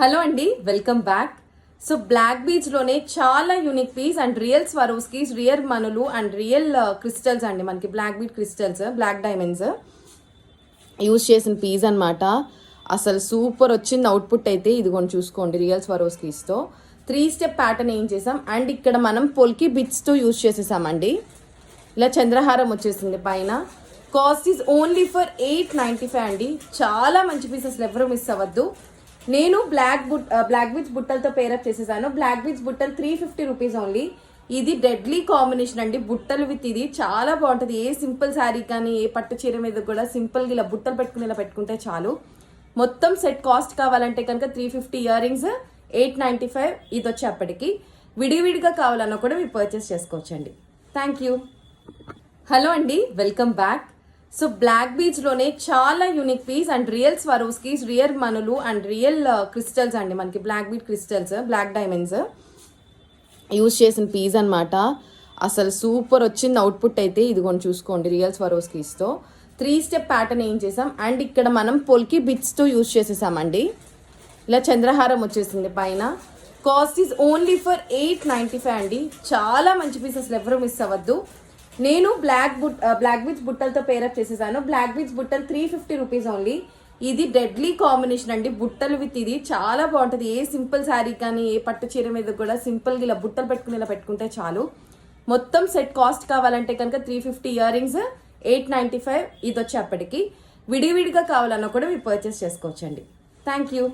Hello అండి, welcome back. So black beach లోనే చాలా unique piece and real Swarovskis, real మనులు అండ్ రియల్ క్రిస్టల్స్ అండి. మనకి black beach crystals, black diamonds use చేసిన పీస్ అనమాట. అసలు సూపర్ వచ్చింది అవుట్పుట్ అయితే. ఇదిగోండి చూసుకోండి, రియల్ స్వరోస్కీస్తో 3 స్టెప్ ప్యాటర్న్ ఏం చేసాం. అండ్ ఇక్కడ మనం పొల్కి బిట్స్తో యూజ్ చేసేసామండి. ఇలా చంద్రహారం వచ్చేసింది పైన. కాస్ట్ ఈజ్ ఓన్లీ ఫర్ 895 అండి. చాలా మంచి పీసెస్, ఎవరు మిస్ అవ్వద్దు. నేను బ్లాక్ బీచ్ బుట్టలతో పేరప్ చేసేసాను. బ్లాక్ బీచ్ బుట్టలు 350 రూపీస్ ఓన్లీ. ఇది డెడ్లీ కాంబినేషన్ అండి. బుట్టలు విత్ ఇది చాలా బాగుంటుంది. ఏ సింపుల్ శారీ కానీ ఏ పట్టు చీర మీద కూడా సింపుల్గా ఇలా బుట్టలు పెట్టుకుని ఇలా పెట్టుకుంటే చాలు. మొత్తం సెట్ కాస్ట్ కావాలంటే కనుక 350, ఇయర్ రింగ్స్ 895. ఇది వచ్చేప్పటికి విడివిడిగా కావాలన్నా కూడా మీరు పర్చేస్ చేసుకోవచ్చండి. Thank you. హలో అండి, welcome back. So black beach లోనే చాలా unique piece and real Swarovskis, real మనులు అండ్ రియల్ క్రిస్టల్స్ అండి. మనకి black beach crystals, black diamonds use చేసిన పీస్ అనమాట. అసలు సూపర్ వచ్చింది అవుట్పుట్ అయితే. ఇదిగోండి చూసుకోండి, రియల్ స్వరోస్కీస్తో 3 స్టెప్ ప్యాటర్న్ ఏం చేసాం. అండ్ ఇక్కడ మనం పొల్కి బిట్స్తో యూజ్ చేసేసామండి. ఇలా చంద్రహారం వచ్చేసింది పైన. కాస్ట్ ఈజ్ ఓన్లీ ఫర్ 895 అండి. చాలా మంచి పీసెస్, ఎవరు మిస్ అవ్వద్దు. నేను బ్లాక్ బీచ్ బుట్టలతో పేరప్ చేసేసాను. బ్లాక్ బీచ్ బుట్టలు 350 రూపీస్ ఓన్లీ. ఇది డెడ్లీ కాంబినేషన్ అండి. బుట్టలు విత్ ఇది చాలా బాగుంటుంది. ఏ సింపుల్ శారీ కానీ ఏ పట్టు చీర మీద కూడా సింపుల్గా ఇలా బుట్టలు పెట్టుకుని ఇలా పెట్టుకుంటే చాలు. మొత్తం సెట్ కాస్ట్ కావాలంటే కనుక 350, ఇయర్ రింగ్స్ 895. ఇది వచ్చేప్పటికి విడివిడిగా కావాలన్నా కూడా మీరు పర్చేస్ చేసుకోవచ్చండి. Thank you.